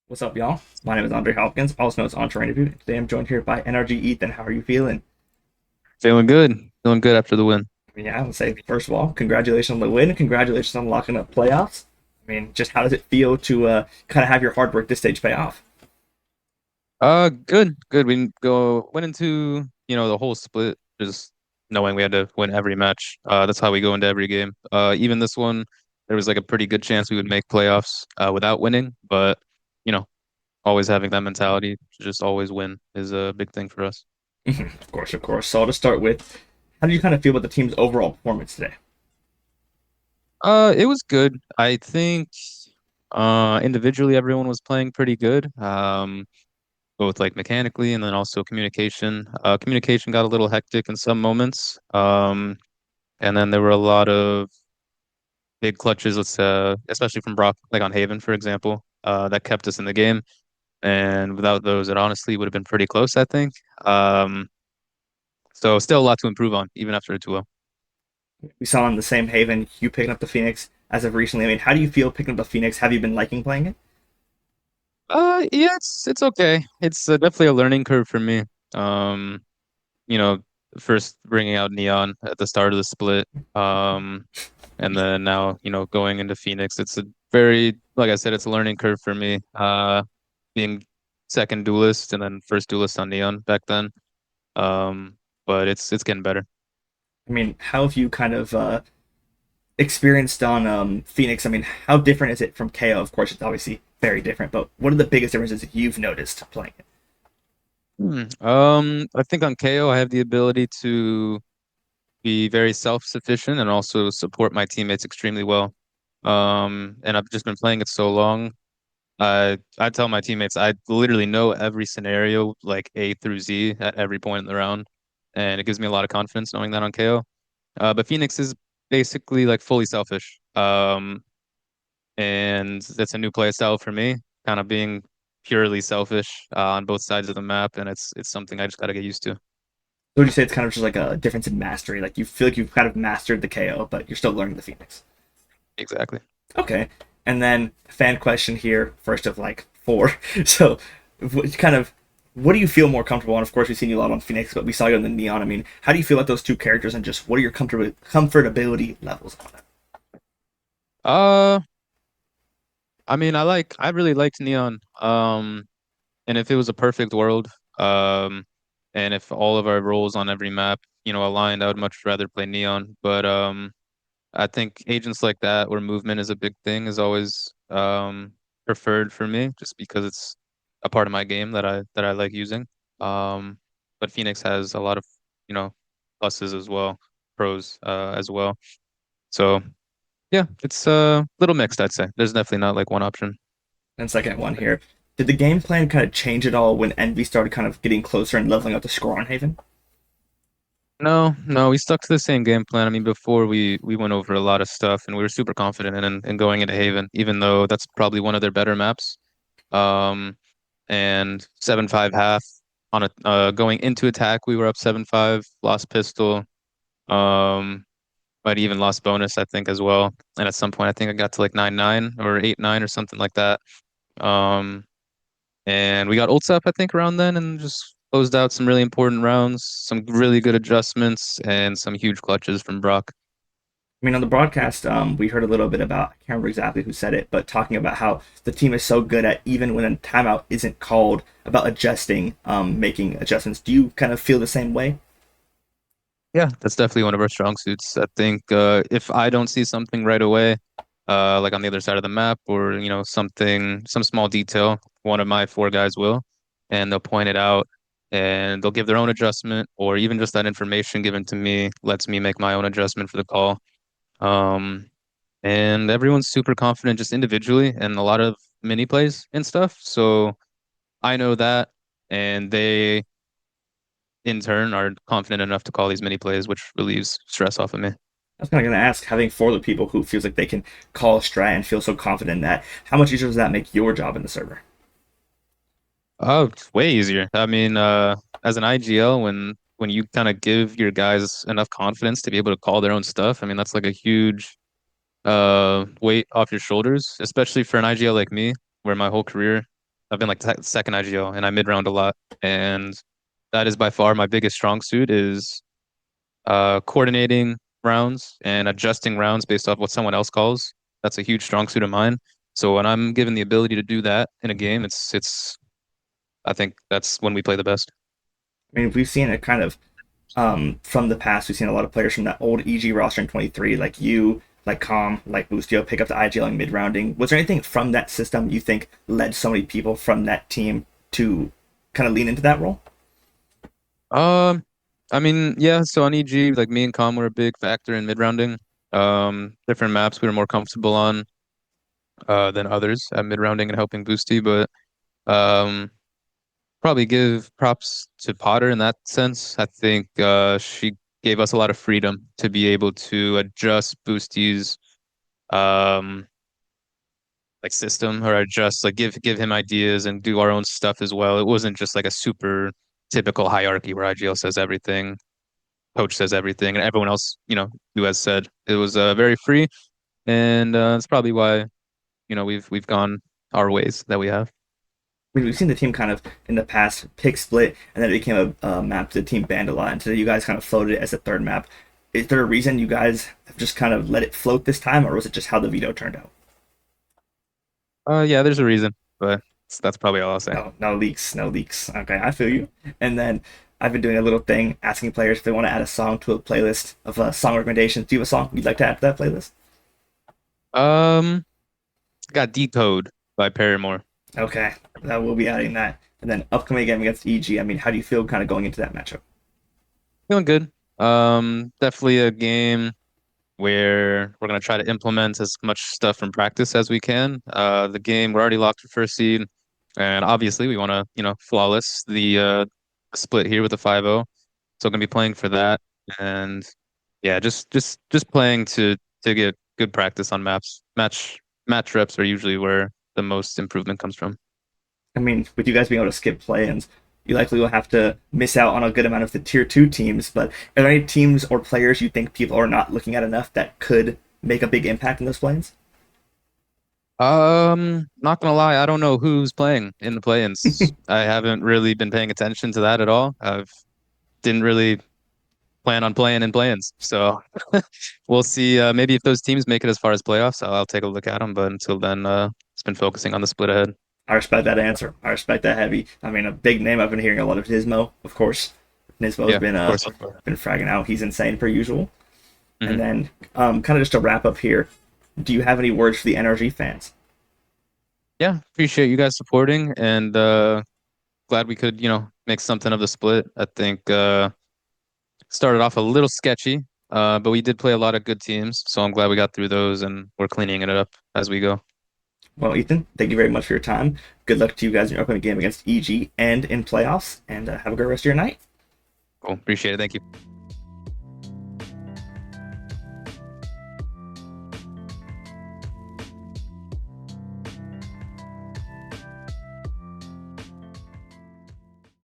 What's up, y'all? My name is Andre Hopkins, also known as Entre Interview. Today I'm joined here by NRG Ethan. How are you feeling? Feeling good. Feeling good after the win. I would say, first of all, congratulations on the win. Congratulations on locking up playoffs. Just how does it feel to kind of have your hard work this stage pay off? Good, good. We went into, the whole split just knowing we had to win every match. That's how we go into every game. Even this one, there was like a pretty good chance we would make playoffs without winning, but you know, always having that mentality to just always win is a big thing for us. Of course, of course. So to start with, how do you kind of feel about the team's overall performance today? It was good. I think individually everyone was playing pretty good. Both like mechanically and then also communication. Communication got a little hectic in some moments. And then there were a lot of big clutches, especially from Brock, like on Haven, for example, that kept us in the game. And without those, it honestly would have been pretty close, I think. Um, so still a lot to improve on, even after a 2-0. We saw in the same Haven, you picking up the Phoenix as of recently. How do you feel picking up the Phoenix? Have you been liking playing it? Yeah, it's okay. It's definitely a learning curve for me. Um, you know, first bringing out Neon at the start of the split. Um, and then now, going into Phoenix, it's a very, like I said, it's a learning curve for me. Being second duelist and then first duelist on Neon back then. Um, but it's getting better. How have you kind of experienced on Phoenix? How different is it from KO? Of course, it's obviously very different, but what are the biggest differences you've noticed playing it? I think on KO, I have the ability to be very self-sufficient and also support my teammates extremely well. And I've just been playing it so long. I tell my teammates I literally know every scenario like A through Z at every point in the round, and it gives me a lot of confidence knowing that on KO. But Phoenix is basically like fully selfish. And that's a new play style for me, kind of being purely selfish on both sides of the map, and it's something I just got to get used to. So would you say it's kind of just like a difference in mastery? Like you feel like you've kind of mastered the KO, but you're still learning the Phoenix. Exactly. Okay. And then fan question here, first of like four. So, kind of, what do you feel more comfortable on? Of course, we've seen you a lot on Phoenix, but we saw you on the Neon. How do you feel about those two characters, and just what are your comfortability levels on it? Uh, I really liked Neon. And if it was a perfect world, um, and if all of our roles on every map, aligned, I would much rather play Neon. But I think agents like that where movement is a big thing is always preferred for me, just because it's a part of my game that I like using. Um, but Phoenix has a lot of, you know, pluses as well, pros as well. So yeah, it's a little mixed, I'd say. There's definitely not like one option. And second one here, did the game plan kind of change at all when Envy started kind of getting closer and leveling up the score on Haven? No, no, we stuck to the same game plan. I mean, before we went over a lot of stuff and we were super confident in going into Haven, even though that's probably one of their better maps. Um, and 7-5 half on a going into attack, we were up 7-5, lost pistol, um, might even lost bonus, I think, as well. And at some point, I think I got to like 9-9 or 8-9 or something like that. Um, and we got ults up, I think, around then and just closed out some really important rounds, some really good adjustments, and some huge clutches from Brock. On the broadcast, we heard a little bit about, I can't remember exactly who said it, but talking about how the team is so good at, even when a timeout isn't called, about adjusting, making adjustments. Do you kind of feel the same way? Yeah, that's definitely one of our strong suits. I think if I don't see something right away, like on the other side of the map, or some small detail, one of my four guys will, and they'll point it out, and they'll give their own adjustment, or even just that information given to me lets me make my own adjustment for the call. Um, and everyone's super confident just individually, and a lot of mini plays and stuff. So I know that, and they in turn are confident enough to call these mini plays, which relieves stress off of me. I was kind of going to ask, having four of the people who feels like they can call a strat and feel so confident in that, how much easier does that make your job in the server? Oh, it's way easier. I mean, as an IGL, when you kind of give your guys enough confidence to be able to call their own stuff, I mean, that's like a huge weight off your shoulders, especially for an IGL like me, where my whole career I've been like second IGL, and I mid round a lot, and that is by far my biggest strong suit is coordinating rounds and adjusting rounds based off what someone else calls. That's a huge strong suit of mine. So when I'm given the ability to do that in a game, it's I think that's when we play the best. I mean, we've seen it kind of from the past. We've seen a lot of players from that old EG roster in 23, like you, like Com, like Boostio, pick up the IGLing mid rounding. Was there anything from that system you think led so many people from that team to kind of lean into that role? Um, I mean, yeah. So on EG, like me and Com were a big factor in mid rounding. Different maps we were more comfortable on than others at mid rounding and helping Boosty, but um. Probably give props to Potter in that sense. I think she gave us a lot of freedom to be able to adjust Boosty's um like system or adjust like give him ideas and do our own stuff as well. It wasn't just like a super typical hierarchy where IGL says everything, coach says everything, and everyone else, who has said. It was very free, and that's probably why, we've gone our ways that we have. I mean, we've seen the team kind of in the past pick split, and then it became a map the team banned a lot. And so you guys kind of floated it as a third map. Is there a reason you guys have just kind of let it float this time, or was it just how the veto turned out? Yeah, there's a reason, but that's probably all I'll say. No, no leaks, no leaks. Okay, I feel you. And then I've been doing a little thing asking players if they want to add a song to a playlist of song recommendations. Do you have a song you'd like to add to that playlist? Um, got Decode by Paramore. Okay, that we'll be adding that. And then upcoming game against EG. I mean, how do you feel kind of going into that matchup? Feeling good. Definitely a game where we're gonna try to implement as much stuff from practice as we can. The game we're already locked for first seed, and obviously we want to, flawless the split here with the 5-0. So gonna be playing for that, and yeah, just playing to get good practice on maps. Match reps are usually where the most improvement comes from. I mean, with you guys being able to skip play-ins, you likely will have to miss out on a good amount of the tier two teams. But are there any teams or players you think people are not looking at enough that could make a big impact in those play-ins? Not gonna lie, I don't know who's playing in the play-ins. I haven't really been paying attention to that at all. I've didn't really plan on playing in play-ins, so we'll see. Maybe if those teams make it as far as playoffs, I'll take a look at them. But until then, it's been focusing on the split ahead. I respect that answer. I respect that heavy. I mean, a big name. I've been hearing a lot of Nismo, of course. Nismo's Yeah, of course. been fragging out. He's insane per usual. And Hmm. then, kind of just to wrap up here, do you have any words for the NRG fans? Yeah, appreciate you guys supporting, and glad we could, make something of the split. I think started off a little sketchy, but we did play a lot of good teams, so I'm glad we got through those, and we're cleaning it up as we go. Well, Ethan, thank you very much for your time. Good luck to you guys in your upcoming game against EG and in playoffs, and have a great rest of your night. Cool, appreciate it. Thank you.